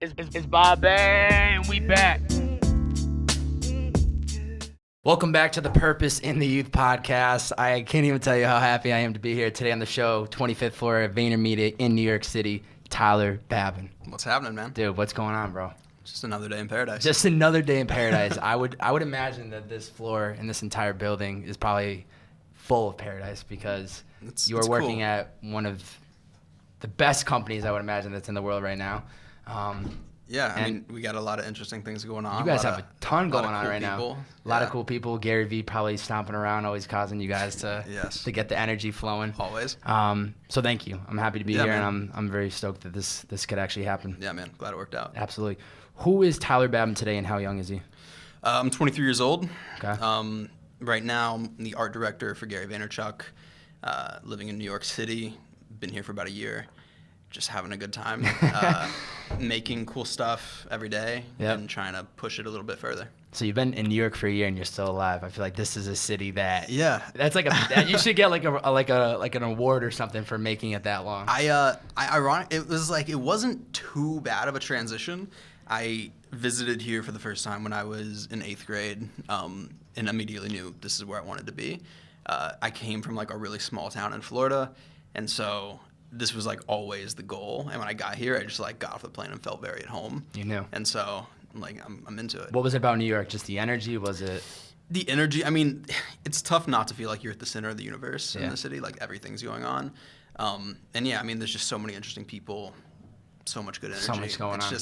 It's Bobbin, and we back. Welcome back to the Purpose in the Youth podcast. I can't even tell you how happy I am to be here today on the show, 25th floor at VaynerMedia in New York City, Tyler Babin. What's happening, man? Dude, what's going on, bro? Just another day in paradise. Just another day in paradise. I would imagine that this floor in this entire building is probably full of paradise because you are working cool. at one of the best companies I would imagine that's in the world right now. Yeah, I mean, we got a lot of interesting things going on. You guys have a ton going on cool right people. now. A lot of cool people. Gary Vee probably stomping around, always causing you guys to get the energy flowing. Always. So thank you. I'm happy to be here, man. and I'm very stoked that this could actually happen. Yeah, man. Glad it worked out. Absolutely. Who is Tyler Babin today, and how young is he? I'm 23 years old. Okay. Right now, I'm the art director for Gary Vaynerchuk, living in New York City. Been here for about a year. Just having a good time, making cool stuff every day, and trying to push it a little bit further. So you've been in New York for a year and you're still alive. I feel like this is a city that that's like you should get like an award or something for making it that long. It was like it wasn't too bad of a transition. I visited here for the first time when I was in 8th grade, and immediately knew this is where I wanted to be. I came from like a really small town in Florida, and so this was like always the goal. And when I got here, I just like got off the plane and felt very at home. You knew. And so like I'm into it. What was it about New York? Just the energy? Was it? The energy. I mean, it's tough not to feel like you're at the center of the universe in the city. Like everything's going on. And yeah, I mean, there's just so many interesting people, so much good energy. So much going on.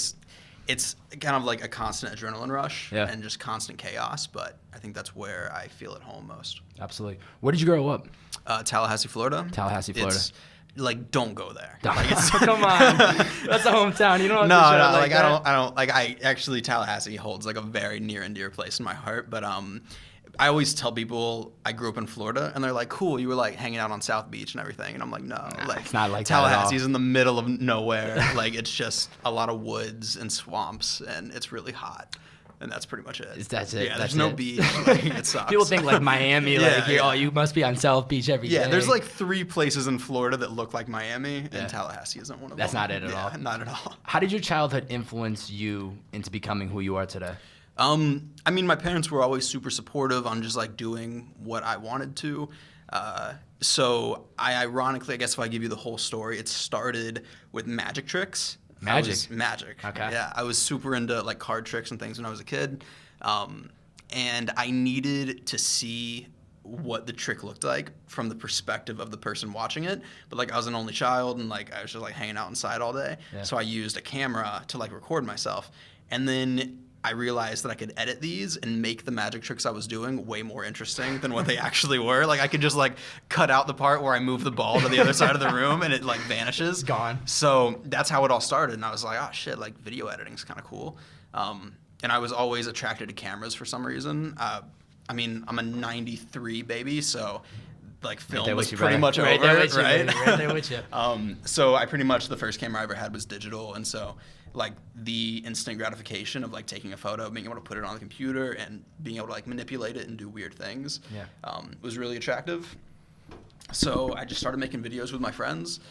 It's kind of like a constant adrenaline rush and just constant chaos. But I think that's where I feel at home most. Absolutely. Where did you grow up? Tallahassee, Florida. Tallahassee, Florida. Like, don't go there. Come on, that's a hometown. You don't. Tallahassee holds like a very near and dear place in my heart. But I always tell people I grew up in Florida, and they're like, "Cool, you were like hanging out on South Beach and everything," and I'm like, "No, like it's not like Tallahassee's in the middle of nowhere. Like it's just a lot of woods and swamps, and it's really hot." And that's pretty much it. That's it. Yeah, there's no beach. Like, it sucks. People think like Miami, oh, you must be on South Beach every day. Yeah, there's like 3 places in Florida that look like Miami, and Tallahassee isn't one of them. That's not it at all. Not at all. How did your childhood influence you into becoming who you are today? I mean, my parents were always super supportive on just like doing what I wanted to. So ironically, I guess if I give you the whole story, it started with magic tricks. Magic. Okay. Yeah, I was super into like card tricks and things when I was a kid, and I needed to see what the trick looked like from the perspective of the person watching it. But like I was an only child, and like I was just like hanging out inside all day, so I used a camera to like record myself, and then I realized that I could edit these and make the magic tricks I was doing way more interesting than what they actually were. Like I could just like cut out the part where I move the ball to the other side of the room and it like vanishes. Gone. So that's how it all started. And I was like, oh shit, like video editing is kind of cool. And I was always attracted to cameras for some reason. I mean, I'm a 93 baby, so like film was pretty much over, right? Right there with you. So I pretty much, the first camera I ever had was digital. And so like the instant gratification of like taking a photo, being able to put it on the computer and being able to like manipulate it and do weird things was really attractive. So I just started making videos with my friends.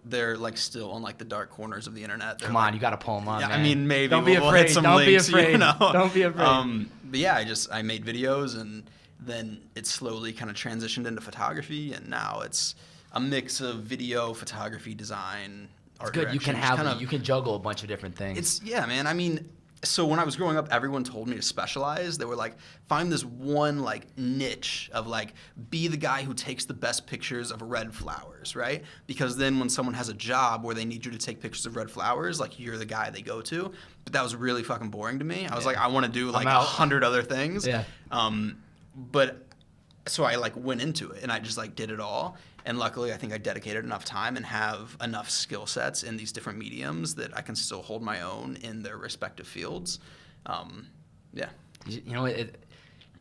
They're like still on like the dark corners of the internet. Come on, you got to pull them on, man. I mean, maybe Don't be we'll afraid. hit some Don't links, be afraid. you know? Don't be afraid. But yeah, I made videos, and then it slowly kind of transitioned into photography, and now it's a mix of video, photography, design, art Good. You direction. you can juggle a bunch of different things. Man. I mean, so when I was growing up, everyone told me to specialize. They were like, find this one like niche of like, be the guy who takes the best pictures of red flowers, right? Because then when someone has a job where they need you to take pictures of red flowers, like you're the guy they go to. But that was really fucking boring to me. I was like, I want to do like 100 other things. Yeah. But so I like went into it and I just like did it all. And luckily, I think I dedicated enough time and have enough skill sets in these different mediums that I can still hold my own in their respective fields. Yeah. You know,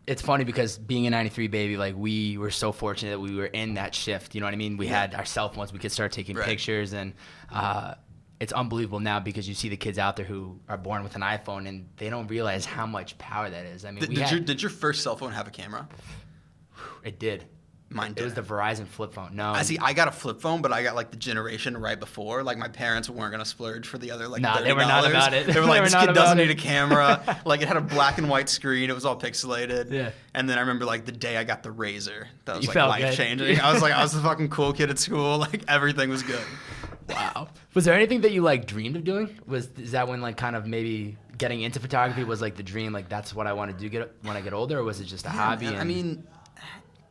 it's funny because being a 93 baby, like we were so fortunate that we were in that shift. You know what I mean? We had our cell phones. We could start taking pictures, and it's unbelievable now because you see the kids out there who are born with an iPhone and they don't realize how much power that is. I mean, did your first cell phone have a camera? It did. Mine did. It was the Verizon flip phone. No. I got a flip phone, but I got like the generation right before. Like my parents weren't gonna splurge for the other like $30. They were not about it. They were like, They were this not kid doesn't about need it. a camera. Like it had a black and white screen. It was all pixelated. Yeah. And then I remember like the day I got the Razor, that was You like felt life changing. I was the fucking cool kid at school. Like everything was good. Wow. Was there anything that you like dreamed of doing? Is that when like kind of maybe getting into photography was like the dream? Like that's what I want to do when I get older, or was it just a hobby? Man, I mean,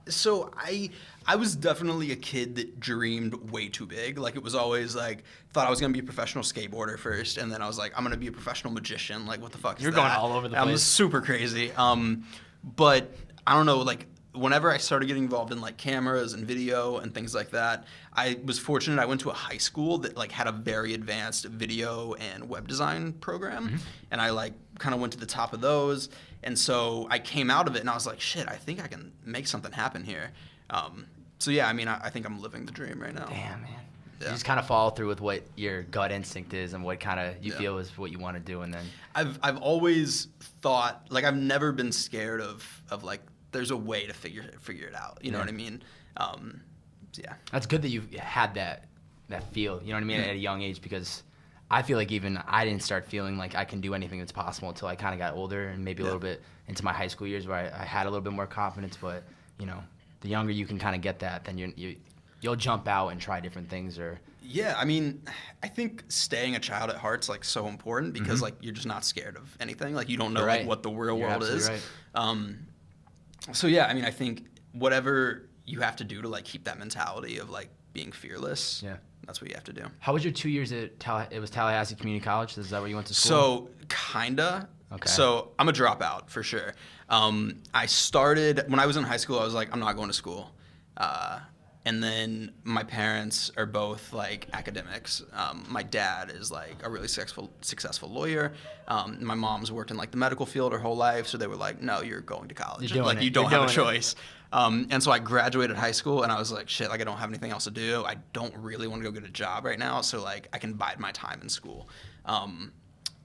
so I was definitely a kid that dreamed way too big. Like it was always like thought I was gonna be a professional skateboarder first, and then I was like I'm gonna be a professional magician. Like what the fuck is You're that? going all over the I place. was super crazy. But I don't know, like whenever I started getting involved in like cameras and video and things like that, I was fortunate. I went to a high school that like had a very advanced video and web design program, and I like kind of went to the top of those. And so I came out of it and I was like, shit, I think I can make something happen here. So yeah, I mean, I think I'm living the dream right now. Damn, man. Yeah. You just kind of follow through with what your gut instinct is and what kind of you feel is what you want to do, and then I've always thought, like I've never been scared of like there's a way to figure it out. You know what I mean? Yeah. that's good that you had that feel. You know what I mean at a young age, because I feel like even I didn't start feeling like I can do anything that's possible until I kind of got older and maybe a little bit into my high school years where I had a little bit more confidence. But you know, the younger you can kind of get that, then you'll jump out and try different things. Or Yeah, I mean, I think staying a child at heart's like so important because like you're just not scared of anything. Like you don't know You're like right. what the real You're world is. absolutely right. So yeah, I mean, I think whatever you have to do to like keep that mentality of like being fearless. Yeah. That's what you have to do. How was your 2 years at it was Tallahassee Community College? Is that where you went to school? So kinda. Okay. So I'm a dropout for sure. I started when I was in high school. I was like, I'm not going to school. And then my parents are both like academics. My dad is like a really successful lawyer. My mom's worked in like the medical field her whole life, so they were like, "No, you're going to college. You're doing Like it. you don't You're have a doing it." choice." And so I graduated high school, and I was like, "Shit, like I don't have anything else to do. I don't really want to go get a job right now, so like I can bide my time in school."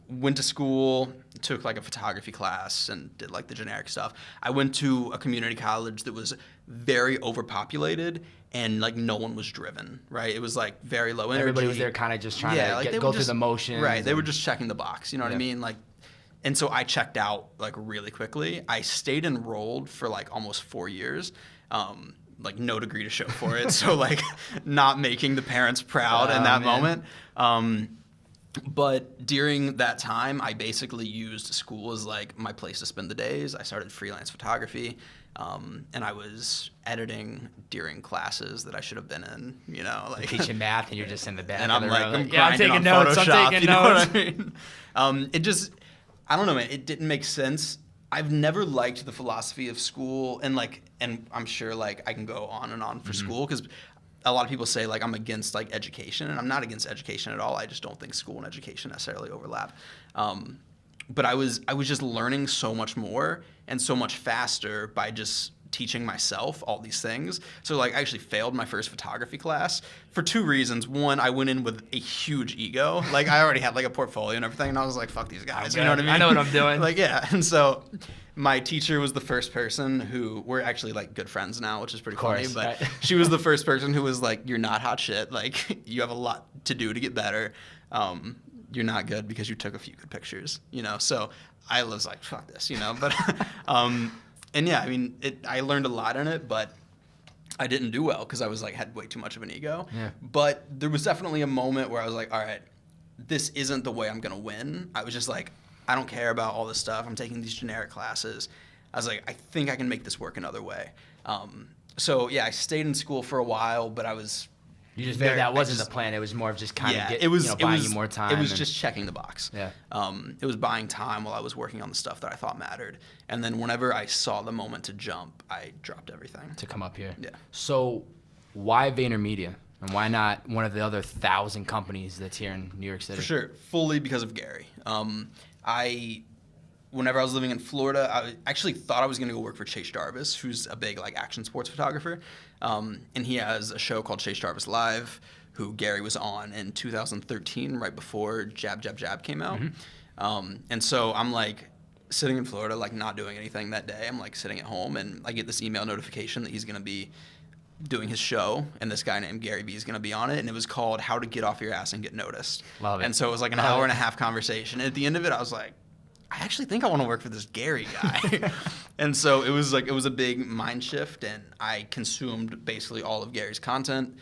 Went to school, took like a photography class and did like the generic stuff. I went to a community college that was very overpopulated and like no one was driven, right? It was like very low energy. Everybody was there kind of just trying to like, they go were through the motions. Right, they were just checking the box, you know what I mean? Like, and so I checked out like really quickly. I stayed enrolled for like almost 4 years. Like no degree to show for it. So like not making the parents proud in that moment. But during that time, I basically used school as like my place to spend the days. I started freelance photography, and I was editing during classes that I should have been in. You know, like teaching math, and you're just in the back. and of I'm the like, room, I'm yeah, I'm grinding taking on notes. Photoshop, I'm taking you know notes. what I mean? It just, I don't know, man. It didn't make sense. I've never liked the philosophy of school, and I'm sure like I can go on and on for school because a lot of people say like I'm against like education, and I'm not against education at all. I just don't think school and education necessarily overlap. But I was just learning so much more and so much faster by just teaching myself all these things. So like I actually failed my first photography class for two reasons. One, I went in with a huge ego. Like I already had like a portfolio and everything, and I was like, fuck these guys. You know what I mean? I know what I'm doing. Like, yeah. And so my teacher was the first person who, we're actually like good friends now, which is pretty funny, course, but right. she was the first person who was like, you're not hot shit. Like you have a lot to do to get better. You're not good because you took a few good pictures, you know? So I was like, fuck this, you know? But, and yeah, I mean, I learned a lot in it, but I didn't do well because I was like, had way too much of an ego. Yeah. But there was definitely a moment where I was like, all right, this isn't the way I'm going to win. I was just like, I don't care about all this stuff. I'm taking these generic classes. I was like, I think I can make this work another way. So yeah, I stayed in school for a while, but I was You just knew that wasn't the plan. It was more of just kind of buying you more time. It was just checking the box. Yeah. It was buying time while I was working on the stuff that I thought mattered. And then whenever I saw the moment to jump, I dropped everything. to come up here. Yeah. So why VaynerMedia? And why not one of the other 1,000 companies that's here in New York City? For sure. Fully because of Gary. Whenever I was living in Florida, I actually thought I was going to go work for Chase Jarvis, who's a big like action sports photographer. And he has a show called Chase Jarvis Live, who Gary was on in 2013, right before Jab, Jab, Jab came out. And so I'm like sitting in Florida, like not doing anything that day. I'm like sitting at home, and I get this email notification that he's going to be doing his show, and this guy named Gary Vee is going to be on it, and it was called How to Get Off Your Ass and Get Noticed. Love it. And so it was like an hour and a half conversation. And at the end of it, I was like, I actually think I want to work for this Gary guy. And so it was a big mind shift, and I consumed basically all of Gary's content.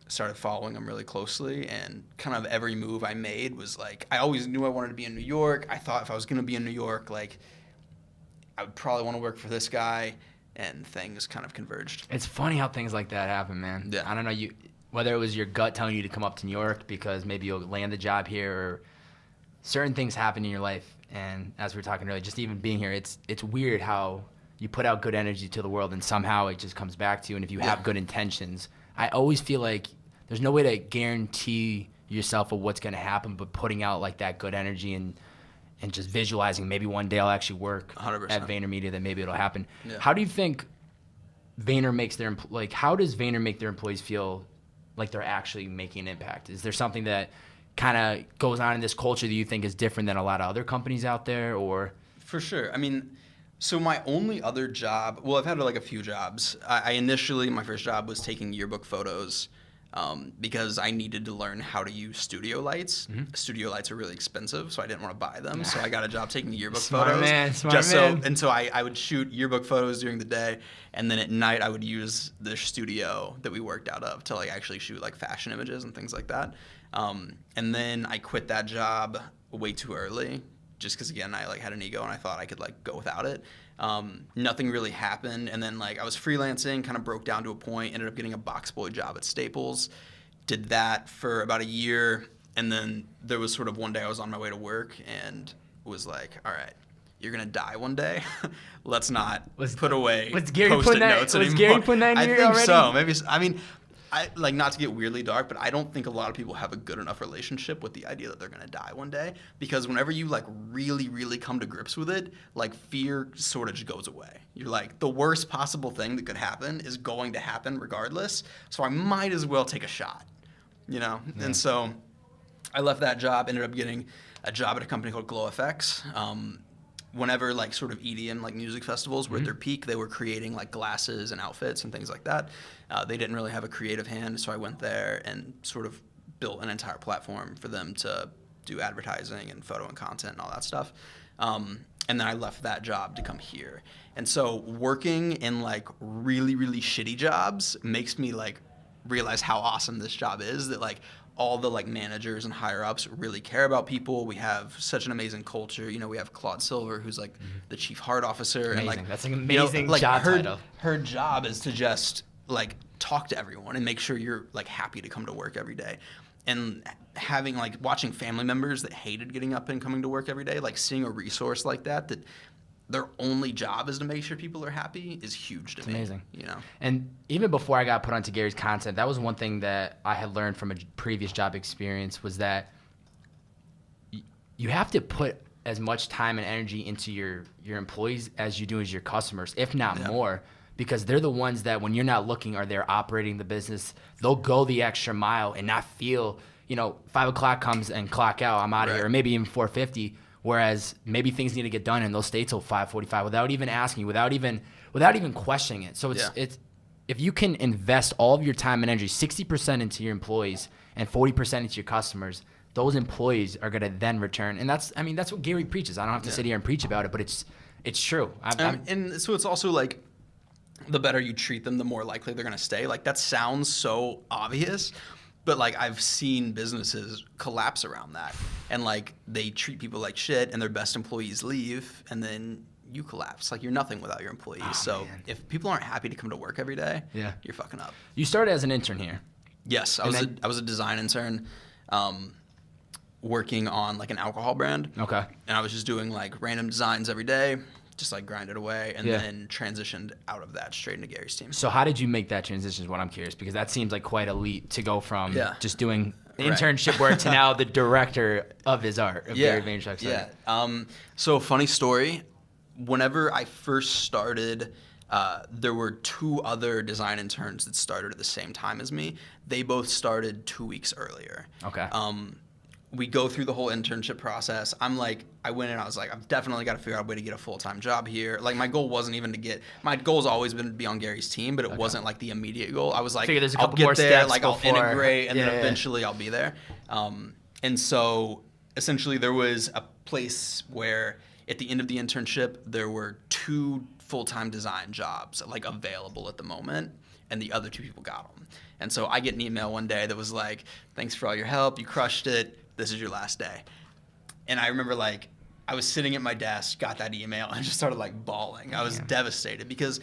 Started following him really closely, and kind of every move I made was like, I always knew I wanted to be in New York. I thought if I was going to be in New York, like, I would probably want to work for this guy, and things kind of converged. It's funny how things like that happen, man. Yeah. I don't know, whether it was your gut telling you to come up to New York because maybe you'll land the job here, or certain things happen in your life. And as we were talking earlier, just even being here, it's weird how you put out good energy to the world and somehow it just comes back to you. And if you have good intentions, I always feel like there's no way to guarantee yourself of what's going to happen, but putting out like that good energy and just visualizing maybe one day I'll actually work 100%. at VaynerMedia, then maybe it'll happen. Yeah. How do you think Vayner makes how does Vayner make their employees feel like they're actually making an impact? Is there something that kind of goes on in this culture that you think is different than a lot of other companies out there, or? For sure. I mean, so my only other job, well, I've had like a few jobs. I initially, my first job was taking yearbook photos because I needed to learn how to use studio lights. Mm-hmm. Studio lights are really expensive, so I didn't want to buy them. So I got a job taking yearbook photos. Smart man. So I would shoot yearbook photos during the day, and then at night I would use the studio that we worked out of to like actually shoot like fashion images and things like that. And then I quit that job way too early, just because again I like had an ego and I thought I could like go without it. Nothing really happened, and then like I was freelancing, kind of broke down to a point, ended up getting a box boy job at Staples, did that for about a year, and then there was sort of one day I was on my way to work and was like, all right, you're gonna die one day. Let's not put away Post-it notes anymore. Was Gary putting that in here already? I think so. Maybe. I like, not to get weirdly dark, but I don't think a lot of people have a good enough relationship with the idea that they're going to die one day, because whenever you like really, really come to grips with it, like fear sort of just goes away. You're like, the worst possible thing that could happen is going to happen regardless, so I might as well take a shot, you know? Mm. And so I left that job, ended up getting a job at a company called GlowFX. Whenever like sort of EDM like music festivals were at their peak, they were creating like glasses and outfits and things like that. They didn't really have a creative hand, so I went there and sort of built an entire platform for them to do advertising and photo and content and all that stuff. And then I left that job to come here. And so working in like really, really shitty jobs makes me like realize how awesome this job is, that like all the like managers and higher ups really care about people. We have such an amazing culture. You know, we have Claude Silver, who's like the chief heart officer. Amazing. And like, that's an amazing like job title. Her job is to just like talk to everyone and make sure you're like happy to come to work every day. And having like watching family members that hated getting up and coming to work every day, like seeing a resource like that their only job is to make sure people are happy is huge to me. Amazing. You know? And even before I got put onto Gary's content, that was one thing that I had learned from a previous job experience, was that you have to put as much time and energy into your employees as you do as your customers, if not more, because they're the ones that when you're not looking or they're operating the business, they'll go the extra mile and not feel, 5 o'clock comes and clock out, I'm out of here, or maybe even 4:50. Whereas maybe things need to get done and they'll stay till 5:45 without even asking, without even questioning it. So it's if you can invest all of your time and energy, 60% into your employees and 40% into your customers, those employees are gonna then return. And that's what Gary preaches. I don't have to sit here and preach about it, but it's true. And so it's also like, the better you treat them, the more likely they're gonna stay. Like, that sounds so obvious, but like I've seen businesses collapse around that, and like they treat people like shit and their best employees leave, and then you collapse. Like, you're nothing without your employees. So if people aren't happy to come to work every day, you're fucking up. You started as an intern here. Yes, I was a design intern, working on like an alcohol brand. Okay. And I was just doing like random designs every day, just like grinded away, and then transitioned out of that straight into Gary's team. So how did you make that transition is what I'm curious, because that seems like quite elite to go from just doing internship work to now the director of his art, of Gary Vaynerchuk's art. Yeah. So funny story, whenever I first started, there were 2 other design interns that started at the same time as me. They both started 2 weeks earlier. Okay. we go through the whole internship process. I went in, I was like, I've definitely got to figure out a way to get a full-time job here. Like, my goal wasn't even my goal's always been to be on Gary's team, but it wasn't like the immediate goal. I was like, there's a I'll couple get more there, steps like before. I'll integrate, and then eventually I'll be there. And so essentially there was a place where at the end of the internship, there were 2 full-time design jobs like available at the moment, and the other 2 people got them. And so I get an email one day that was like, thanks for all your help, you crushed it, this is your last day. And I remember like I was sitting at my desk, got that email, and just started like bawling. I was devastated because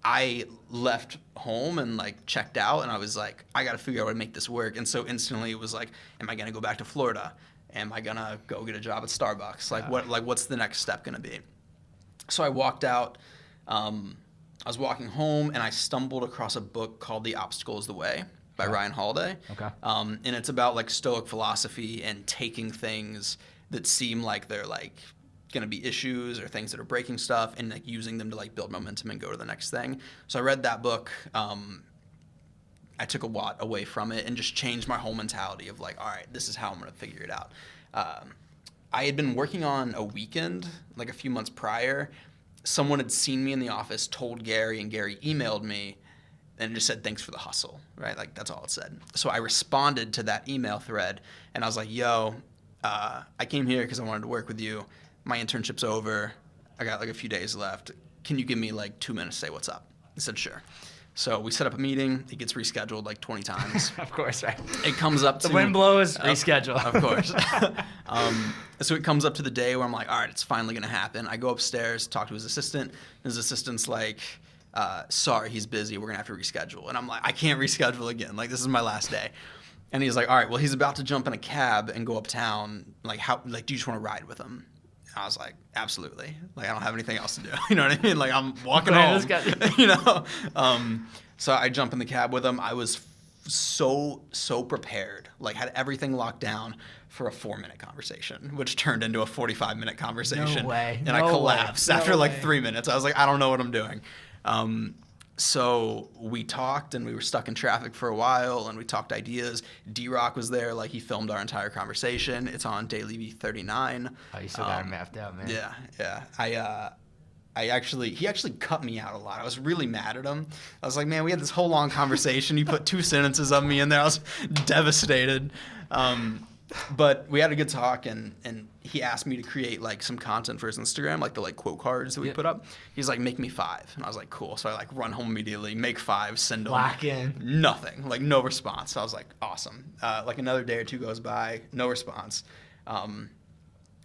I left home and like checked out, and I was like, I got to figure out how to make this work. And so instantly it was like, am I going to go back to Florida? Am I going to go get a job at Starbucks? What's the next step going to be? So I walked out. I was walking home, and I stumbled across a book called The Obstacle is the Way by Ryan Holiday. Okay. And it's about like Stoic philosophy and taking things that seem like they're like going to be issues or things that are breaking stuff and like using them to like build momentum and go to the next thing. So I read that book. I took a lot away from it and just changed my whole mentality of like, all right, this is how I'm going to figure it out. I had been working on a weekend like a few months prior. Someone had seen me in the office, told Gary, and Gary emailed me and just said, thanks for the hustle, right? Like, that's all it said. So I responded to that email thread, and I was like, yo, I came here because I wanted to work with you. My internship's over. I got like a few days left. Can you give me like 2 minutes to say what's up? He said, sure. So we set up a meeting. It gets rescheduled like 20 times. Of course, right? It comes up to... The wind blows, reschedule. Of course. So it comes up to the day where I'm like, all right, it's finally going to happen. I go upstairs, talk to his assistant. His assistant's like, sorry, he's busy. We're going to have to reschedule. And I'm like, I can't reschedule again. Like, this is my last day. And he's like, all right, well, he's about to jump in a cab and go uptown. Like, do you just want to ride with him? I was like, absolutely. Like, I don't have anything else to do. You know what I mean? Like, I'm walking home. You know? So I jump in the cab with him. I was so prepared. Like, had everything locked down for a 4-minute conversation, which turned into a 45-minute conversation. No way. And I collapsed after like 3 minutes. I was like, I don't know what I'm doing. So we talked, and we were stuck in traffic for a while, and we talked ideas. D-Rock was there. Like, he filmed our entire conversation. It's on Daily V39. Oh, you still got it mapped out, man. Yeah. He actually cut me out a lot. I was really mad at him. I was like, man, we had this whole long conversation. You put 2 sentences of me in there. I was devastated. But we had a good talk, and he asked me to create like some content for his Instagram, like the like quote cards that we put up. He's like, make me 5. And I was like, cool. So I like run home immediately, make 5, send them. Lock in. Nothing, like no response. So I was like, awesome. Like another day or 2 goes by, no response. And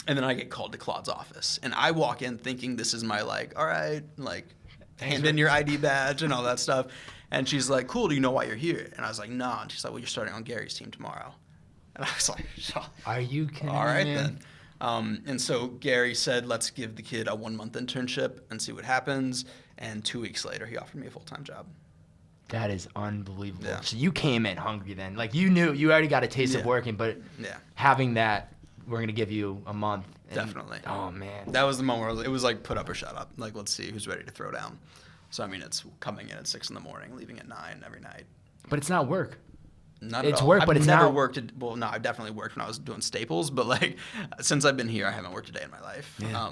then I get called to Claude's office, and I walk in thinking this is my like, all right, like hand in your ID badge and all that stuff. And she's like, cool, do you know why you're here? And I was like, no. And she's like, well, you're starting on Gary's team tomorrow. And I was like, are you kidding me? All right, then. And so Gary said, let's give the kid a 1-month internship and see what happens. And 2 weeks later, he offered me a full-time job. That is unbelievable. Yeah. So you came in hungry then. Like, you knew, you already got a taste of working, but having that, we're going to give you a month. Definitely. Oh, man. That was the moment where it was like, put up or shut up. Like, let's see who's ready to throw down. So, I mean, it's coming in at 6 in the morning, leaving at 9 every night. But it's not work. Not at all. It's work, but it's never not. worked. Well, no, I definitely worked when I was doing Staples, but like since I've been here, I haven't worked a day in my life. Yeah.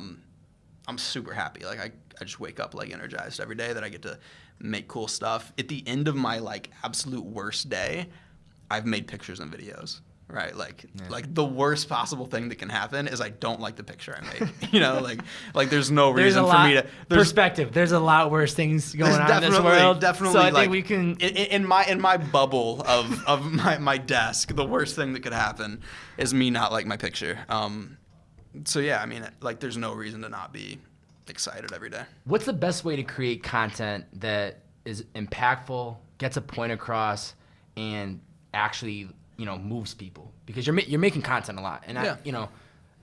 I'm super happy. Like I just wake up like energized every day that I get to make cool stuff. At the end of my like absolute worst day, I've made pictures and videos. Right, like the worst possible thing that can happen is I don't like the picture I make. You know, like there's no reason for me to perspective. There's a lot worse things going on in this world. Definitely, so I like, think we can in my bubble of my desk. The worst thing that could happen is me not like my picture. So yeah, I mean, like there's no reason to not be excited every day. What's the best way to create content that is impactful, gets a point across, and actually moves people? Because you're making content a lot, and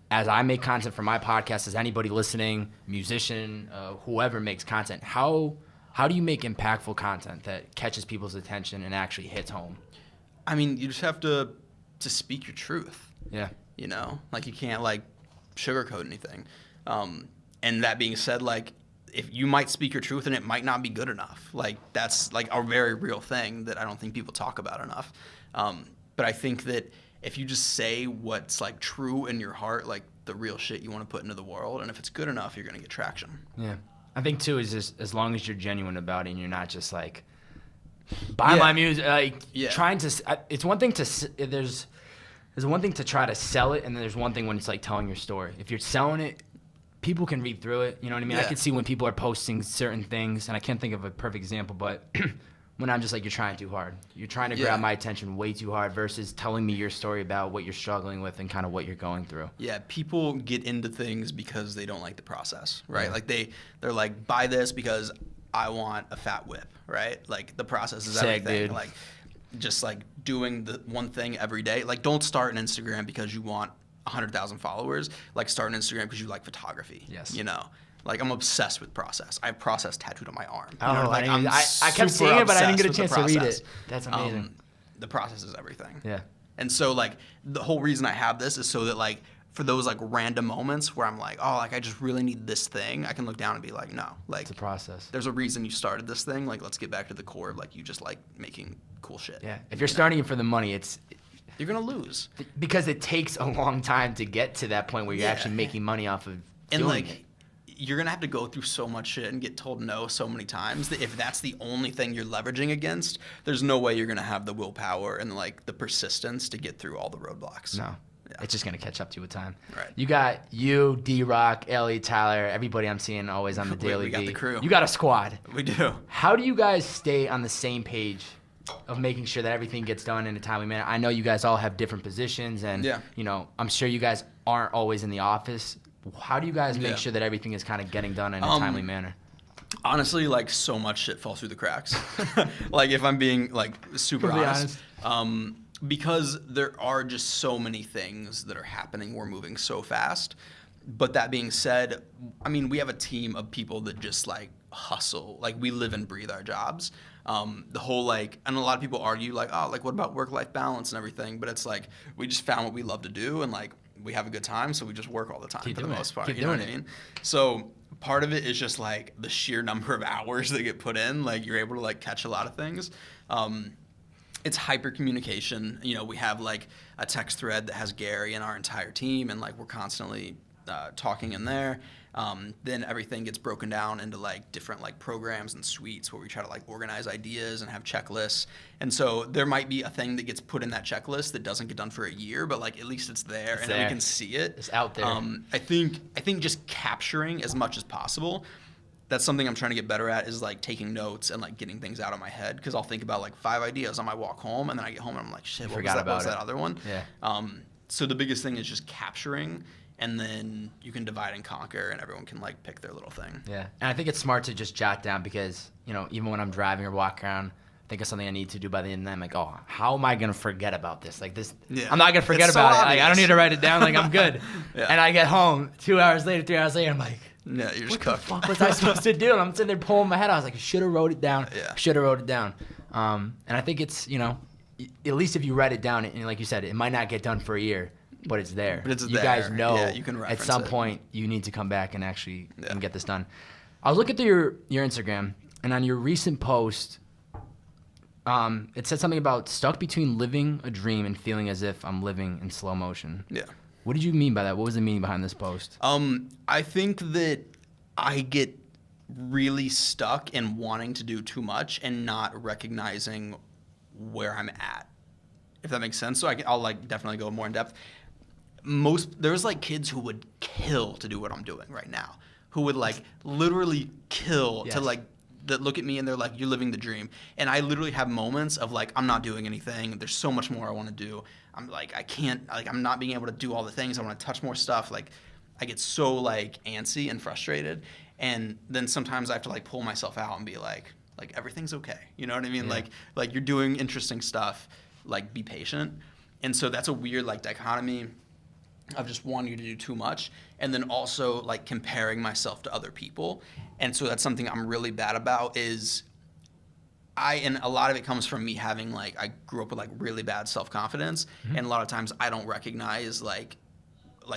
as I make content for my podcast, as anybody listening, musician, whoever makes content, how do you make impactful content that catches people's attention and actually hits home? I mean, you just have to speak your truth. Yeah. Like you can't like sugarcoat anything. And that being said, like if you might speak your truth and it might not be good enough, like that's like a very real thing that I don't think people talk about enough. But I think that if you just say what's like true in your heart, like the real shit you want to put into the world, and if it's good enough, you're gonna get traction. Yeah, I think too is just as long as you're genuine about it and you're not just like buy my music, like trying to. It's one thing to there's one thing to try to sell it, and then there's one thing when it's like telling your story. If you're selling it, people can read through it. You know what I mean? I can see when people are posting certain things, and I can't think of a perfect example, but when I'm just like, you're trying too hard. You're trying to grab my attention way too hard versus telling me your story about what you're struggling with and kind of what you're going through. Yeah, people get into things because they don't like the process, right? Yeah. Like they're like, buy this because I want a fat whip, right? Like the process is everything. Dude. Like just like doing the one thing every day. Like don't start an Instagram because you want 100,000 followers. Like start an Instagram because you like photography. Yes. You know? Like I'm obsessed with process. I have process tattooed on my arm. Oh, you know, like I kept seeing it, but I didn't get a chance to read it. That's amazing. The process is everything. Yeah. And so like the whole reason I have this is so that like for those like random moments where I'm like, oh, like I just really need this thing, I can look down and be like, no, like it's a process. There's a reason you started this thing. Like let's get back to the core of like you just like making cool shit. Yeah. If you're starting it for the money, you're gonna lose because it takes a long time to get to that point where you're actually making money off of doing it. You're going to have to go through so much shit and get told no so many times that if that's the only thing you're leveraging against, there's no way you're going to have the willpower and like the persistence to get through all the roadblocks. No. Yeah. It's just going to catch up to you with time. Right. You got you, D-Rock, Ellie, Tyler, everybody I'm seeing always on the Daily We got the crew. You got a squad. We do. How do you guys stay on the same page of making sure that everything gets done in a timely manner? I know you guys all have different positions and, you know, I'm sure you guys aren't always in the office. How do you guys make sure that everything is kind of getting done in a timely manner? Honestly, like so much shit falls through the cracks. Like if I'm being like super honest. Because there are just so many things that are happening. We're moving so fast. But that being said, I mean, we have a team of people that just like hustle. Like we live and breathe our jobs. The whole like, and a lot of people argue like, oh, like what about work-life balance and everything? But it's like, we just found what we love to do and like, we have a good time, so we just work all the time for the most part. You know what I mean? So part of it is just like the sheer number of hours that get put in. Like you're able to like catch a lot of things. It's hyper communication. You know, we have like a text thread that has Gary and our entire team, and like we're constantly talking in there. Then everything gets broken down into like different like programs and suites where we try to like organize ideas and have checklists. And so there might be a thing that gets put in that checklist that doesn't get done for a year, but like at least it's there and we can see it. It's out there. I think just capturing as much as possible. That's something I'm trying to get better at is like taking notes and like getting things out of my head because I'll think about like 5 ideas on my walk home and then I get home and I'm like, shit, what was that other one? Yeah. So the biggest thing is just capturing. And then you can divide and conquer, and everyone can like pick their little thing. Yeah, and I think it's smart to just jot down because you know even when I'm driving or walking around, think of something I need to do by the end of the night. I'm like, oh, how am I gonna forget about this? Like this, I'm not gonna forget about it. Like I don't need to write it down. Like I'm good. And I get home 2 hours later, 3 hours later, I'm like, yeah, you're just what the fuck was I supposed to do? And I'm sitting there pulling my head. I was like, I should have wrote it down. Yeah. Should have wrote it down. And I think it's at least if you write it down, and like you said, it might not get done for a year. But it's there. But it's you guys know you can at some point you need to come back and actually get this done. I was looking through your Instagram, and on your recent post, it said something about stuck between living a dream and feeling as if I'm living in slow motion. Yeah. What did you mean by that? What was the meaning behind this post? I think that I get really stuck in wanting to do too much and not recognizing where I'm at, if that makes sense. So I'll like definitely go more in depth. There's like kids who would kill to do what I'm doing right now, who would like literally kill to like that look at me and they're like, you're living the dream. And I literally have moments of like, I'm not doing anything. There's so much more I want to do. I'm like, I can't, like, I'm not being able to do all the things. I want to touch more stuff. Like I get so like antsy and frustrated. And then sometimes I have to like pull myself out and be like everything's okay. You know what I mean? Yeah. Like you're doing interesting stuff, like be patient. And so that's a weird like dichotomy of just wanting to do too much and then also like comparing myself to other people. And so that's something I'm really bad about is and a lot of it comes from me having like, I grew up with like really bad self-confidence. Mm-hmm. And a lot of times I don't recognize like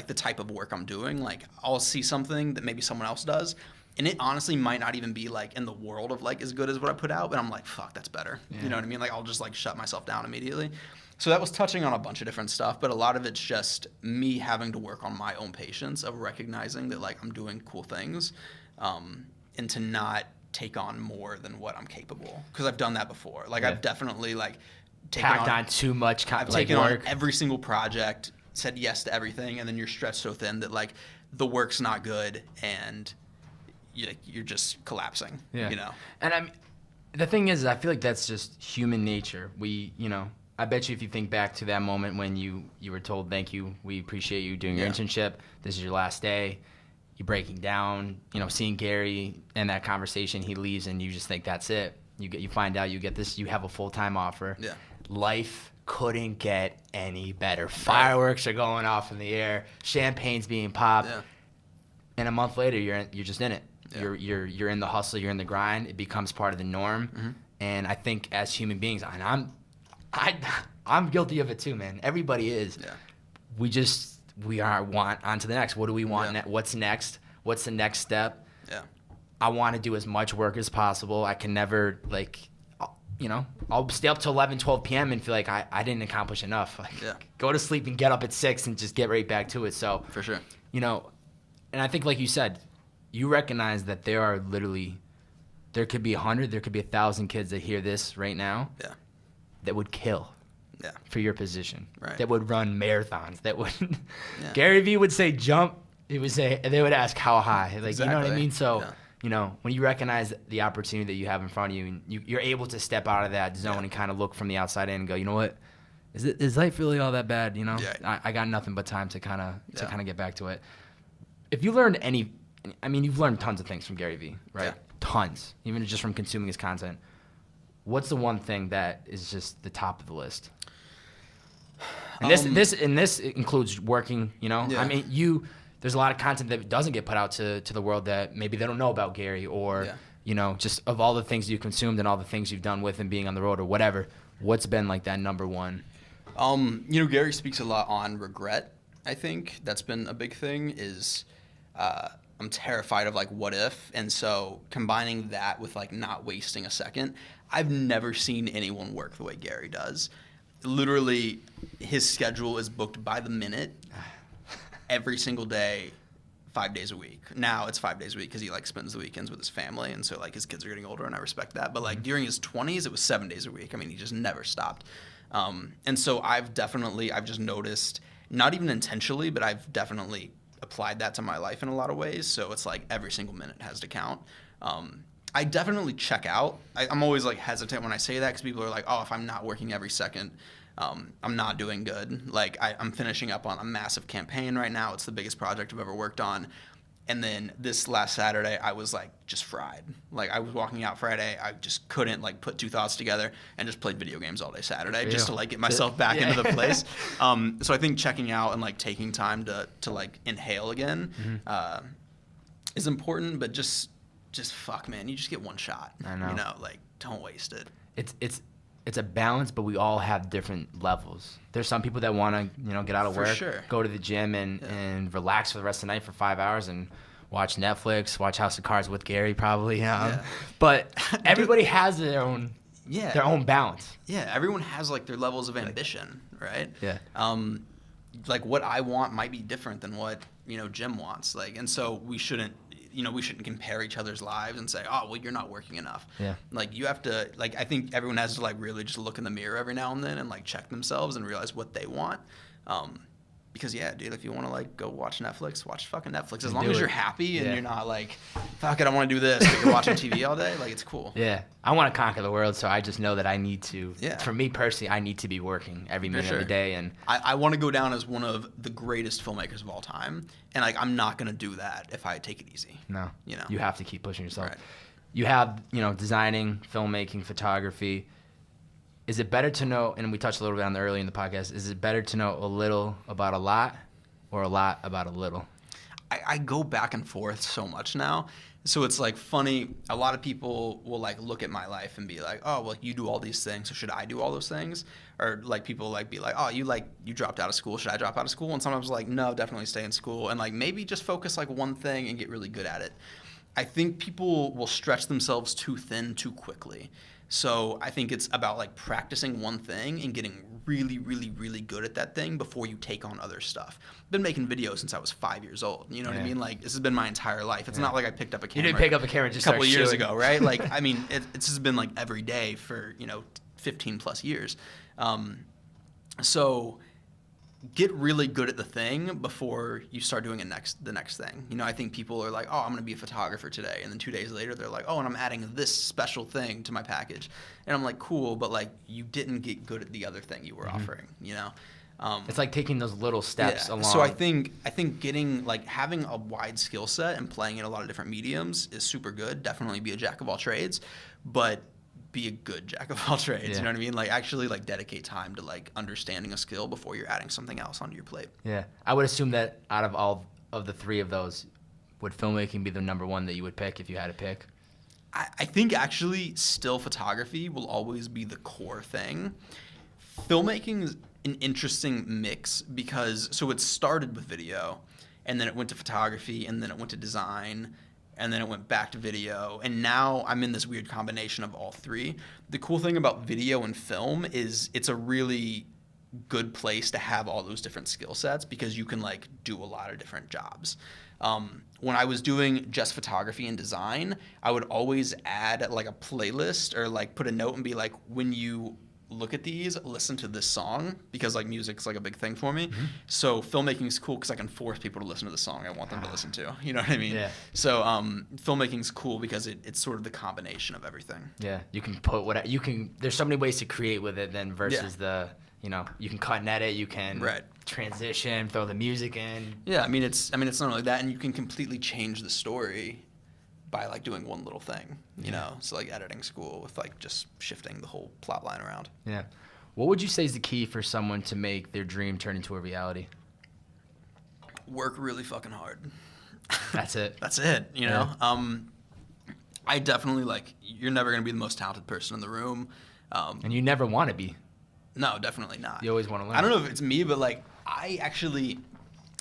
the type of work I'm doing. Like I'll see something that maybe someone else does and it honestly might not even be like in the world of like as good as what I put out, but I'm like, fuck, that's better. Yeah. You know what I mean? Like I'll just like shut myself down immediately. So that was touching on a bunch of different stuff, but a lot of it's just me having to work on my own patience of recognizing that like I'm doing cool things, and to not take on more than what I'm capable, because I've done that before. Like I've definitely like tacked on too much. I've taken on every single project, said yes to everything, and then you're stretched so thin that like the work's not good and you're just collapsing. Yeah. You know. And the thing is, I feel like that's just human nature. I bet you if you think back to that moment when you were told, thank you, we appreciate you doing your internship, this is your last day, you're breaking down, seeing Gary and that conversation, he leaves and you just think that's it. You find out you get this, you have a full-time offer. Yeah. Life couldn't get any better. Fireworks are going off in the air, champagne's being popped, and a month later you're just in it. Yeah. You're in the hustle, you're in the grind, it becomes part of the norm. And I think as human beings, and I'm guilty of it too, man. Everybody is. Yeah. We want on to the next. What do we want? What's next? What's the next step? Yeah. I want to do as much work as possible. I can never I'll stay up till 11, 12 p.m. and feel like I didn't accomplish enough. Go to sleep and get up at 6 and just get right back to it. So for sure. And I think like you said, you recognize that there could be 100, there could be 1,000 kids that hear this right now. Yeah. That would kill for your position. Right. That would run marathons. That would Gary Vee would say jump. They would ask how high. Like exactly. You know what I mean? So when you recognize the opportunity that you have in front of you and you're able to step out of that zone and kind of look from the outside in and go, you know what? Is life really all that bad? I got nothing but time to kind of get back to it. If you learned you've learned tons of things from Gary Vee, right? Yeah. Tons, even just from consuming his content. What's the one thing that is just the top of the list? And this includes working, Yeah. There's a lot of content that doesn't get put out to the world that maybe they don't know about Gary or, just of all the things you've consumed and all the things you've done with him being on the road or whatever. What's been like that number one? Gary speaks a lot on regret. I think that's been a big thing is, I'm terrified of like what if, and so combining that with like not wasting a second. I've never seen anyone work the way Gary does. Literally, his schedule is booked by the minute, every single day, 5 days a week. Now it's 5 days a week because he like spends the weekends with his family, and so like his kids are getting older, and I respect that. But like during his 20s, it was 7 days a week. I mean, he just never stopped. And so I've just noticed, not even intentionally, but I've definitely applied that to my life in a lot of ways. So it's like every single minute has to count. I definitely check out. I'm always like hesitant when I say that because people are like, oh, if I'm not working every second, I'm not doing good. Like I'm finishing up on a massive campaign right now. It's the biggest project I've ever worked on. And then this last Saturday, I was like just fried. Like I was walking out Friday, I just couldn't like put two thoughts together and just played video games all day Saturday just to like get myself back into the place. So I think checking out and like taking time to like inhale again is important, but just fuck, man, you just get one shot. I know. Like don't waste it. It's a balance, but we all have different levels. There's some people that want to, get out of work, go to the gym and relax for the rest of the night for 5 hours and watch Netflix, watch House of Cards with Gary probably. But everybody has their own balance. Yeah, everyone has like their levels of ambition, right? Yeah. Like what I want might be different than what, Jim wants. Like, and so we shouldn't compare each other's lives and say, oh, well, you're not working enough. Yeah. Like you have to, like, I think everyone has to like really just look in the mirror every now and then and like check themselves and realize what they want. Because yeah, dude, if you want to like go watch Netflix, watch fucking Netflix. As long as you're happy and you're not like, fuck it, I want to do this. But you're watching TV all day. Like it's cool. Yeah. I want to conquer the world. So I just know that I need to, for me personally, I need to be working every minute of the day. And I want to go down as one of the greatest filmmakers of all time. And like, I'm not going to do that if I take it easy. No, you have to keep pushing yourself. Right. You have, designing, filmmaking, photography. Is it better to know, and we touched a little bit on the earlier in the podcast, is it better to know a little about a lot or a lot about a little? I go back and forth so much now. So it's like funny, a lot of people will like look at my life and be like, oh, well, you do all these things, so should I do all those things? Or like people like be like, oh, you dropped out of school, should I drop out of school? And sometimes like, no, definitely stay in school. And like maybe just focus like one thing and get really good at it. I think people will stretch themselves too thin too quickly. So I think it's about like practicing one thing and getting really, really, really good at that thing before you take on other stuff. I've been making videos since I was 5 years old. You know what I mean? Like, this has been my entire life. It's not like I picked up a camera. You didn't pick up a camera just a couple of years shooting. ago, right? Like, I mean, it's just been like every day for, 15 plus years. So get really good at the thing before you start doing the next thing. I think people are like, oh, I'm going to be a photographer today. And then 2 days later, they're like, oh, and I'm adding this special thing to my package. And I'm like, cool, but like you didn't get good at the other thing you were offering, It's like taking those little steps along. So I think getting like having a wide skill set and playing in a lot of different mediums is super good. Definitely be a jack of all trades, but be a good jack of all trades. You know what I mean? Like actually like dedicate time to like understanding a skill before you're adding something else onto your plate. Yeah. I would assume that out of all of the three of those, would filmmaking be the number one that you would pick if you had to pick? I think actually still photography will always be the core thing. Filmmaking is an interesting mix because so it started with video and then it went to photography and then it went to design and then it went back to video, and now I'm in this weird combination of all three. The cool thing about video and film is it's a really good place to have all those different skill sets because you can like do a lot of different jobs. When I was doing just photography and design, I would always add like a playlist or like put a note and be like, when you look at these, listen to this song, because like music's like a big thing for me. So filmmaking is cool because I can force people to listen to the song I want them to listen to. You know what I mean? Yeah. So filmmaking's cool because it's sort of the combination of everything. Yeah. You can put what you can. There's so many ways to create with it than versus you can cut and edit. You can transition, throw the music in. Yeah. I mean it's not only that, and you can completely change the story by like doing one little thing, so like editing school with like just shifting the whole plot line around. Yeah. What would you say is the key for someone to make their dream turn into a reality? Work really fucking hard. That's it. That's it, I definitely like, you're never going to be the most talented person in the room. And you never want to be. No, definitely not. You always want to learn. I don't know if it's me, but like I actually,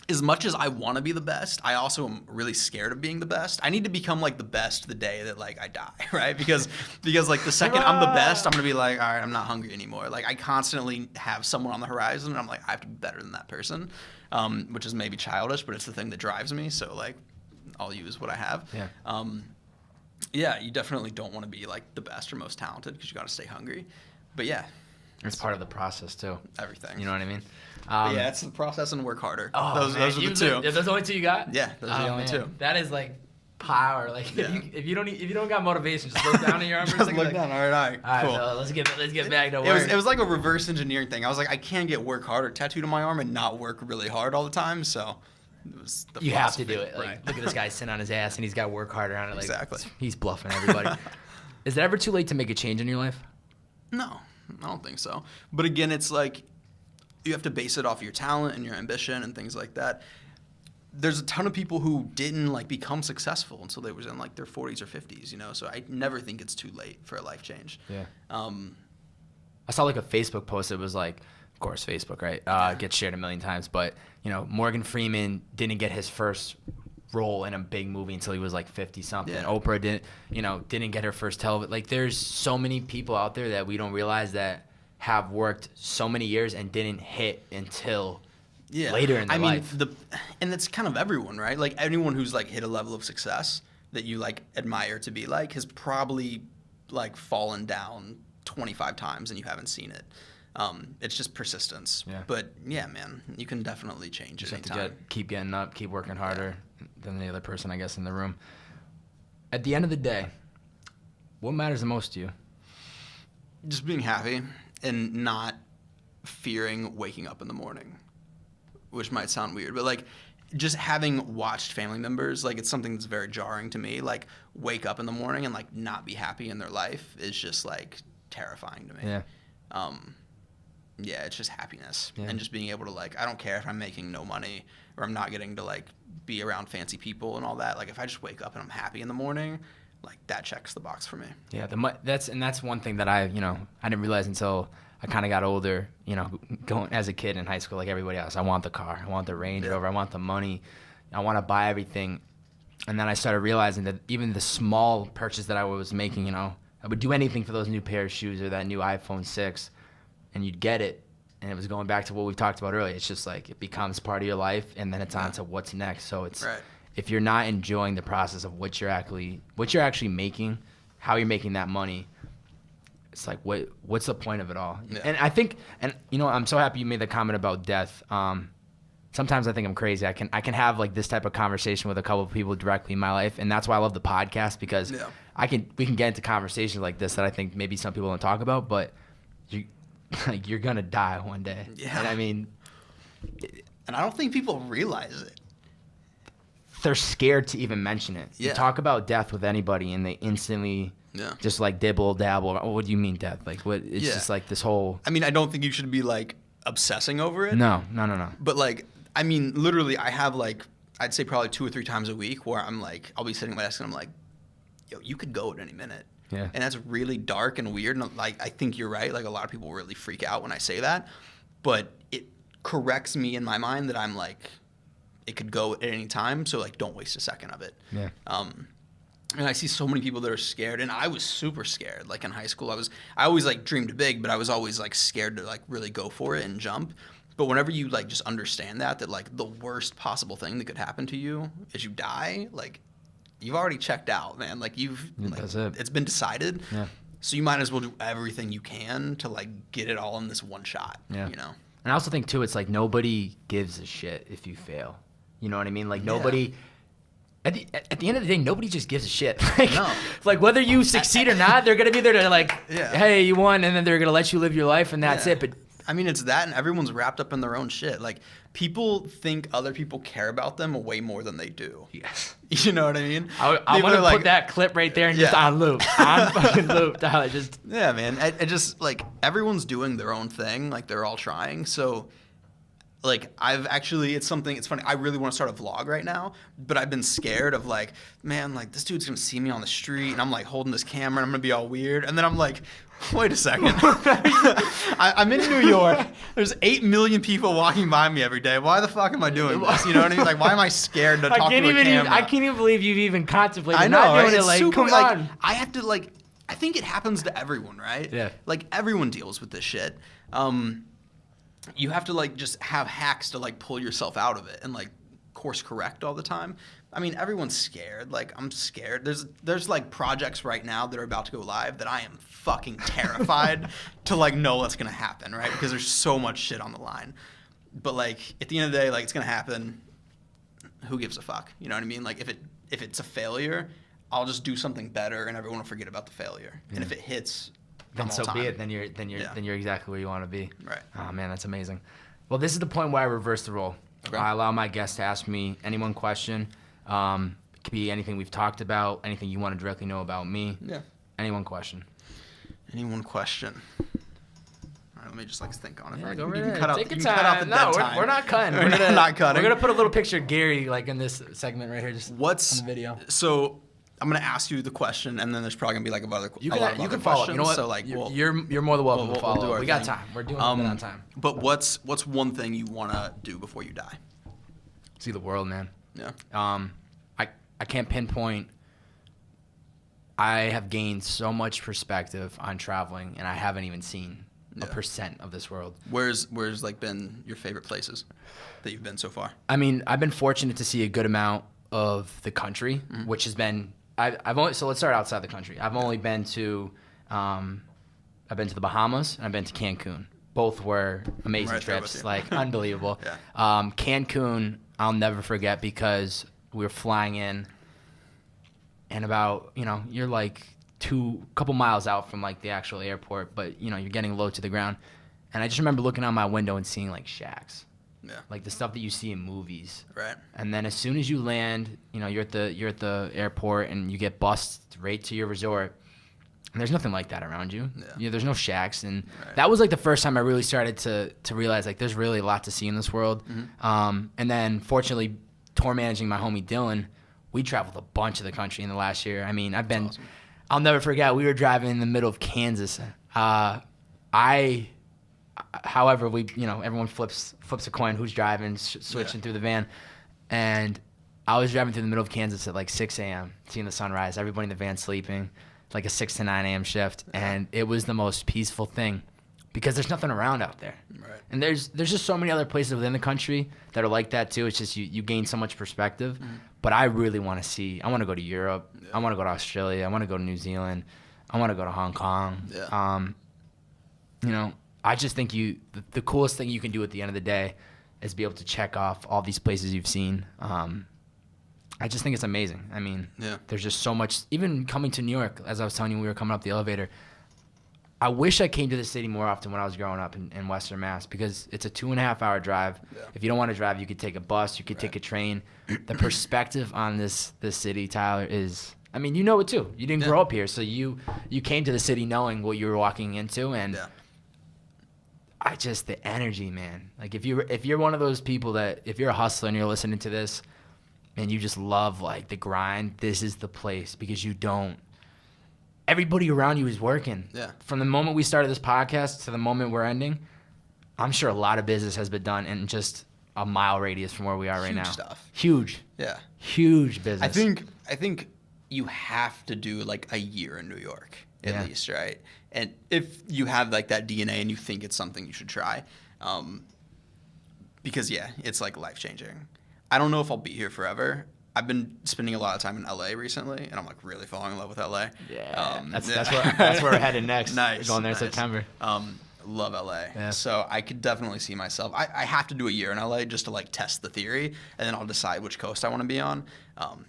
as much as I want to be the best, I also am really scared of being the best. I need to become like the best the day that like I die, right? Because like the second I'm the best, I'm gonna be like, all right, I'm not hungry anymore. Like I constantly have someone on the horizon, and I'm like, I have to be better than that person, which is maybe childish, but it's the thing that drives me. So like, I'll use what I have. Yeah. You definitely don't want to be like the best or most talented because you got to stay hungry. But yeah. It's part of the process too. Everything. You know what I mean? Yeah, it's the process and work harder. Oh, those are the two. Those are the only two you got? Yeah, those are the only two. That is like power. Like if you don't got motivation, just look down at your arm. Just look down. All right, cool. So let's get back to work. It was like a reverse engineering thing. I was like, I can't get work harder tattooed on my arm and not work really hard all the time. So it was the you have to do it. Right. Like, look at this guy sitting on his ass and he's got work harder on it. Like, exactly. He's bluffing everybody. Is it ever too late to make a change in your life? No, I don't think so. But again, it's like you have to base it off your talent and your ambition and things like that. There's a ton of people who didn't like become successful until they was in like their 40s or 50s, So I never think it's too late for a life change. Yeah. I saw like a Facebook post that was like, of course, Facebook, right? Gets shared a million times, but Morgan Freeman didn't get his first role in a big movie until he was like 50 something. Yeah. Oprah didn't get her first television. Like there's so many people out there that we don't realize that have worked so many years and didn't hit until later in their life. And it's kind of everyone, right? Like anyone who's like hit a level of success that you like admire to be like has probably like fallen down 25 times and you haven't seen it. It's just persistence. Yeah. But yeah, man, you can definitely change it anytime. Keep getting up, keep working harder than the other person, I guess, in the room. At the end of the day, what matters the most to you? Just being happy and not fearing waking up in the morning, which might sound weird, but like just having watched family members, like it's something that's very jarring to me, like wake up in the morning and like not be happy in their life is just like terrifying to me. Yeah. Yeah, it's just happiness and just being able to like, I don't care if I'm making no money or I'm not getting to like be around fancy people and all that. Like if I just wake up and I'm happy in the morning, like that checks the box for me. Yeah, that's one thing that I didn't realize until I kind of got older, going as a kid in high school like everybody else. I want the car, I want the Range Rover, I want the money, I want to buy everything. And then I started realizing that even the small purchase that I was making, I would do anything for those new pair of shoes or that new iPhone 6, and you'd get it, and it was going back to what we talked about earlier. It's just like it becomes part of your life, and then it's on to what's next. So it's if you're not enjoying the process of what you're actually making, how you're making that money, it's like what's the point of it all? Yeah. And I think, and you know, I'm so happy you made the comment about death. Sometimes I think I'm crazy. I can have like this type of conversation with a couple of people directly in my life, and that's why I love the podcast, because we can get into conversations like this that I think maybe some people don't talk about, but you're gonna die one day. Yeah. And I mean, and I don't think people realize it. They're scared to even mention it. Yeah. You talk about death with anybody, and they instantly just like dibble dabble. Oh, what do you mean death? Like what? It's just like this whole. I mean, I don't think you should be like obsessing over it. No. But like, I mean, literally, I have like, I'd say probably 2 or 3 times a week where I'm like, I'll be sitting at my desk and I'm like, yo, you could go at any minute. Yeah. And that's really dark and weird. And like, I think you're right. Like a lot of people really freak out when I say that, but it corrects me in my mind that I'm like, it could go at any time. So like, don't waste a second of it. Yeah. And I see so many people that are scared, and I was super scared. Like in high school, I always like dreamed big, but I was always like scared to like really go for it and jump. But whenever you like just understand that like the worst possible thing that could happen to you is you die, like you've already checked out, man. Like it's been decided. Yeah. So you might as well do everything you can to like get it all in this one shot. Yeah. You know. And I also think too, it's like nobody gives a shit if you fail. You know what I mean? Like nobody. At the end of the day, nobody just gives a shit. Like whether you succeed or not, they're gonna be there to like, hey, you won, and then they're gonna let you live your life, and that's it. But I mean, it's that, and everyone's wrapped up in their own shit. Like people think other people care about them way more than they do. Yes. You know what I mean? I want to put that clip right there and just on loop, on fucking loop. Yeah, man. I just like everyone's doing their own thing. Like they're all trying. So. Like it's funny. I really want to start a vlog right now, but I've been scared of like, man, like this dude's going to see me on the street and I'm like holding this camera and I'm going to be all weird. And then I'm like, wait a second. I'm in New York. There's 8 million people walking by me every day. Why the fuck am I doing this? You know what I mean? Like, why am I scared to talk to a camera? I can't even believe you've even contemplated I know, not doing right? it. Like, super, come like, on. I have to like, I think it happens to everyone, right? Yeah. Like everyone deals with this shit. You have to like just have hacks to like pull yourself out of it and like course correct all the time. I mean, everyone's scared. Like I'm scared. There's like projects right now that are about to go live that I am fucking terrified to like know what's gonna happen, right? Because there's so much shit on the line. But like at the end of the day, like it's gonna happen. Who gives a fuck? You know what I mean? Like if it's a failure, I'll just do something better and everyone will forget about the failure. Yeah. And if it hits, then so be it. Then you're exactly where you want to be. Right. Oh man, that's amazing. Well, this is the point where I reverse the role. Okay. I allow my guests to ask me any one question. It could be anything we've talked about, anything you want to directly know about me. Yeah. Any one question. Any one question. All right, let me just like think on it. Yeah, you go right can ahead. cut out, Take you your can cut out time. the dead No, time. we're not cutting. We're not cutting. We're gonna put a little picture of Gary like in this segment right here, just on the video. So I'm gonna ask you the question, and then there's probably gonna be like a lot of you other can follow. questions. You know what? So like, you're more than welcome to follow. We'll we got time. We're doing it on time. But what's one thing you wanna do before you die? See the world, man. Yeah. I can't pinpoint. I have gained so much perspective on traveling, and I haven't even seen a % of this world. Where's like been your favorite places that you've been so far? I mean, I've been fortunate to see a good amount of the country, which has been. So let's start outside the country. I've only been to, I've been to the Bahamas and I've been to Cancun. Both were amazing trips, like unbelievable. Yeah. Cancun, I'll never forget because we were flying in, and about you're like couple miles out from like the actual airport, but you're getting low to the ground, and I just remember looking out my window and seeing like shacks. Yeah. Like the stuff that you see in movies. Right. And then as soon as you land, you're at the airport and you get bussed right to your resort. And there's nothing like that around you. Yeah. There's no shacks, and that was like the first time I really started to realize like there's really a lot to see in this world. Mm-hmm. And then fortunately, tour managing my homie Dylan, we traveled a bunch of the country in the last year. I mean, Awesome. I'll never forget. We were driving in the middle of Kansas. However, everyone flips a coin who's driving, switching through the van, and I was driving through the middle of Kansas at like 6 a.m. seeing the sunrise. Everybody in the van sleeping. like a 6 to 9 a.m. shift, and it was the most peaceful thing because there's nothing around out there. Right. And there's just so many other places within the country that are like that too. It's just you gain so much perspective. But I really want to see. I want to go to Europe. Yeah. I want to go to Australia. I want to go to New Zealand. I want to go to Hong Kong. Yeah. You know, I just think the coolest thing you can do at the end of the day is be able to check off all these places you've seen. I just think it's amazing. I mean, there's just so much. Even coming to New York, as I was telling you, we were coming up the elevator. I wish I came to the city more often when I was growing up in Western Mass because it's a 2.5-hour drive. Yeah. If you don't want to drive, you could take a bus, you could take a train. The perspective on this city, Tyler, is, I mean, you know it too. You didn't grow up here, so you came to the city knowing what you were walking into, and the energy, man. Like if you're one of those people that, if you're a hustler and you're listening to this and you just love like the grind, this is the place because you don't. Everybody around you is working. Yeah. From the moment we started this podcast to the moment we're ending, I'm sure a lot of business has been done in just a mile radius from where we are right now. Huge stuff. Huge. Yeah. Huge business. I think you have to do like a year in New York at least, right? And if you have like that DNA and you think it's something you should try, because it's like life changing. I don't know if I'll be here forever. I've been spending a lot of time in LA recently, and I'm like really falling in love with LA. Yeah, that's where we're headed next. Nice, we're going there in September. Love LA. Yeah. So I could definitely see myself. I have to do a year in LA just to like test the theory, and then I'll decide which coast I want to be on.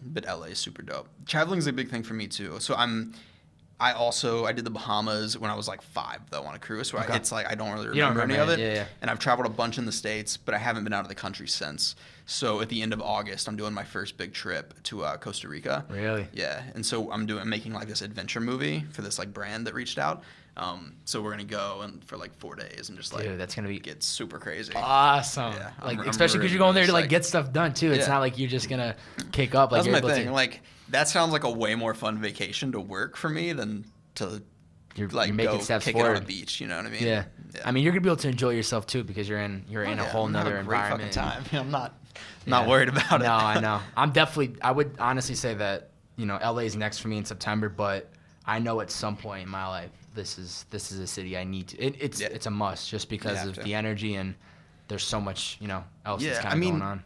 But LA is super dope. Traveling is a big thing for me too. So I did the Bahamas when I was like 5 though on a cruise. So it's like I don't really remember any of it. Yeah. And I've traveled a bunch in the States, but I haven't been out of the country since. So at the end of August, I'm doing my first big trip to Costa Rica. Really? Yeah. And so I'm making like this adventure movie for this like brand that reached out. So we're gonna go for like 4 days and just like, dude, that's gonna get super crazy. Awesome. Yeah, like especially because you're going there to like get stuff done too. It's not like you're just gonna kick up. Like that's my thing. Like that sounds like a way more fun vacation to work for me than to you're making steps kick forward. It on a beach. You know what I mean? Yeah. I mean, you're gonna be able to enjoy yourself too because you're in a whole nother environment. Time. I'm not worried about it. No, I know. I would honestly say that LA is next for me in September, but I know at some point in my life this is a city I need to. It's a must just because of the energy, and there's so much else that's kind of going on.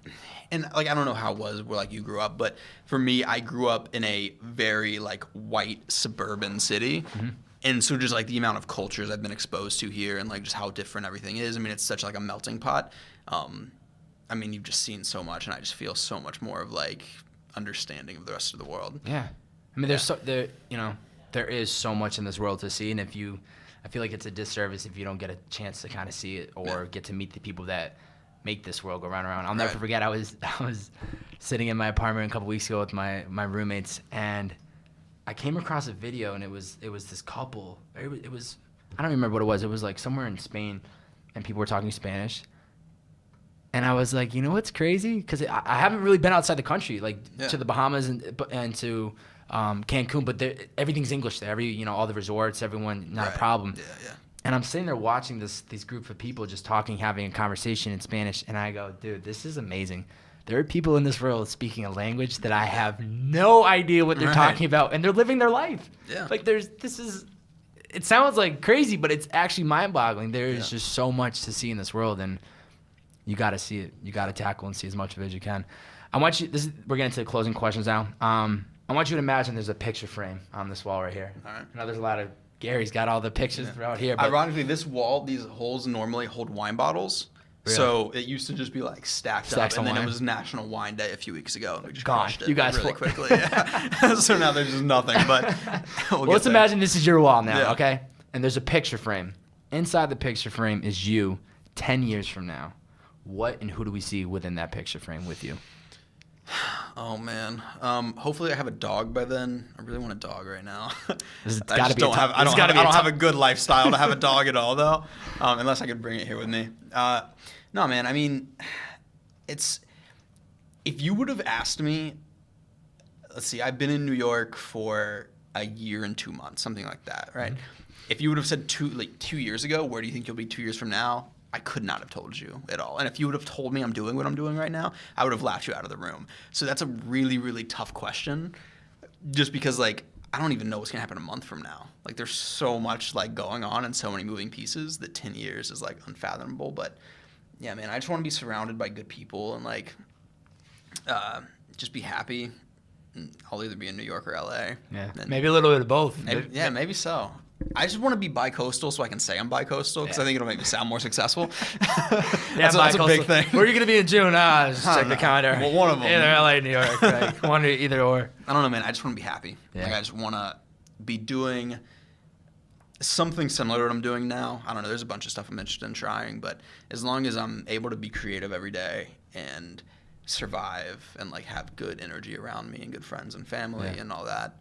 And like I don't know how it was where like you grew up, but for me, I grew up in a very like white suburban city. Mm-hmm. And so just like the amount of cultures I've been exposed to here and like just how different everything is. I mean, it's such like a melting pot. I mean, you've just seen so much, and I just feel so much more of like understanding of the rest of the world. Yeah. I mean, there is so much in this world to see, and I feel like it's a disservice if you don't get a chance to kind of see it or get to meet the people that make this world go round and round. I'll never forget. I was sitting in my apartment a couple weeks ago with my roommates, and I came across a video, and it was this couple. It was I don't remember what it was. It was like somewhere in Spain, and people were talking Spanish. And I was like, you know what's crazy? Because I haven't really been outside the country, like to the Bahamas and to Cancun, but everything's English there. All the resorts, everyone, not a problem. Yeah. And I'm sitting there watching these group of people just talking, having a conversation in Spanish, and I go, dude, this is amazing. There are people in this world speaking a language that I have no idea what they're talking about, and they're living their life. Yeah. Like it sounds like crazy, but it's actually mind-boggling. There is just so much to see in this world, and you got to see it. You got to tackle and see as much of it as you can. I want you. We're getting to the closing questions now. I want you to imagine there's a picture frame on this wall right here. All right. I know there's a lot of Gary's got all the pictures throughout here. But ironically, this wall, these holes normally hold wine bottles. Really? So it used to just be like stacked up, and then it was National Wine Day a few weeks ago, and we just crushed it. You guys really quickly. Yeah. So now there's just nothing. But let's imagine this is your wall now, okay? And there's a picture frame. Inside the picture frame is you 10 years from now. What and who do we see within that picture frame with you? Oh man. Hopefully I have a dog by then. I really want a dog right now. I don't have a good lifestyle to have a dog at all though. Unless I could bring it here with me. No man, I mean if you would have asked me, let's see, I've been in New York for a year and 2 months, something like that, right? Mm-hmm. If you would have said 2 years ago, where do you think you'll be 2 years from now? I could not have told you at all. And if you would have told me I'm doing what I'm doing right now, I would have laughed you out of the room. So that's a really, really tough question. Just because like I don't even know what's gonna happen a month from now. Like there's so much like going on and so many moving pieces that 10 years is like unfathomable. But yeah, man, I just want to be surrounded by good people and like just be happy. I'll either be in New York or LA. Yeah, maybe a little bit of both. Maybe so. I just want to be bi-coastal so I can say I'm bi-coastal because I think it'll make me sound more successful. That's a big thing. Where are you going to be in June? Just check the calendar. Well, one of them. Either LA, New York. Like, one or either or. I don't know, man. I just want to be happy. Yeah. Like I just want to be doing something similar to what I'm doing now. I don't know. There's a bunch of stuff I'm interested in trying, but as long as I'm able to be creative every day and survive and like have good energy around me and good friends and family and all that,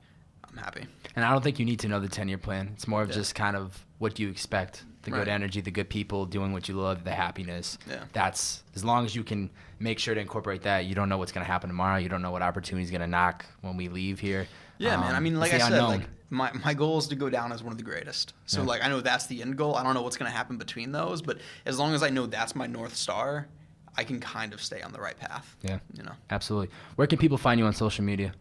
I'm happy. And I don't think you need to know the 10-year plan. It's more of just kind of what you expect. The good energy, the good people, doing what you love, the happiness. Yeah. That's, as long as you can make sure to incorporate that, you don't know what's going to happen tomorrow. You don't know what opportunity is going to knock when we leave here. Yeah, man. I mean, like I said, like my goal is to go down as one of the greatest. So like I know that's the end goal. I don't know what's going to happen between those, but as long as I know that's my North Star, I can kind of stay on the right path. Yeah. You know. Absolutely. Where can people find you on social media?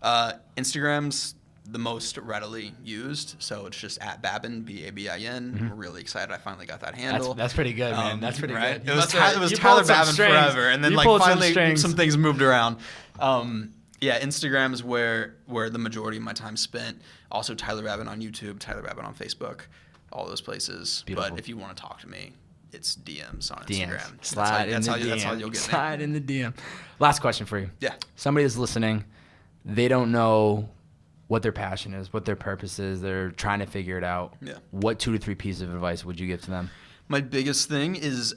Instagram's the most readily used, so it's just at Babin, Babin. I'm really excited I finally got that handle. That's pretty good, man. That's pretty good. It was Tyler Babin forever, and then like finally some things moved around. Yeah, Instagram is where the majority of my time spent. Also Tyler Babin on YouTube, Tyler Babin on Facebook, all those places. Beautiful. But if you want to talk to me, it's DMs on Instagram. That's how you'll get me. Slide in the DM. Last question for you. Yeah. Somebody that's listening, they don't know what their passion is, what their purpose is. They're trying to figure it out. Yeah. What 2 to 3 pieces of advice would you give to them? My biggest thing is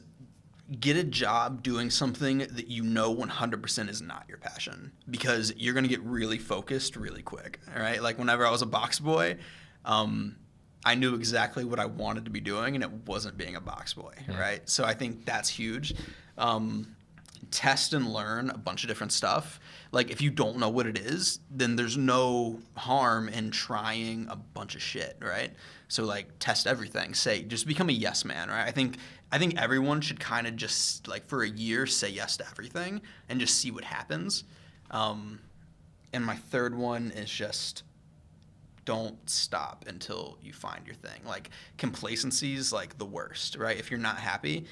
get a job doing something that you know 100% is not your passion, because you're going to get really focused really quick. All right. Like whenever I was a box boy, I knew exactly what I wanted to be doing, and it wasn't being a box boy. Yeah. Right. So I think that's huge. Test and learn a bunch of different stuff. Like if you don't know what it is, then there's no harm in trying a bunch of shit, right? So like test everything. Just become a yes man, right? I think everyone should kind of just like for a year say yes to everything and just see what happens. And my third one is just don't stop until you find your thing. Like complacency is like the worst, right? If you're not happy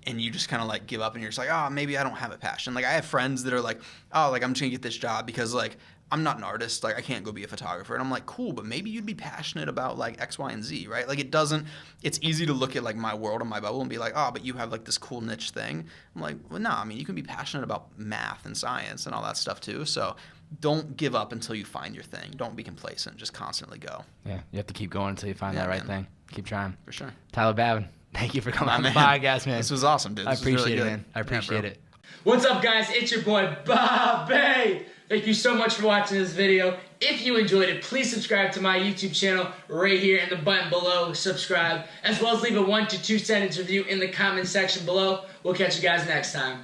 and you just kind of like give up and you're just like, oh, maybe I don't have a passion. Like I have friends that are like, oh, like I'm just gonna get this job because like I'm not an artist. Like I can't go be a photographer. And I'm like, cool, but maybe you'd be passionate about like X, Y, and Z, right? Like it's easy to look at like my world and my bubble and be like, oh, but you have like this cool niche thing. I'm like, well, no, I mean, you can be passionate about math and science and all that stuff too. So don't give up until you find your thing. Don't be complacent. Just constantly go. Yeah, you have to keep going until you find that right thing. Keep trying. For sure. Tyler Babin, thank you for coming on the podcast, man. This was awesome, dude. I appreciate it, man. I appreciate it. What's up, guys? It's your boy, Bobbbaaaay. Thank you so much for watching this video. If you enjoyed it, please subscribe to my YouTube channel right here in the button below. Subscribe, as well as leave a 1 to 2 sentence review in the comment section below. We'll catch you guys next time.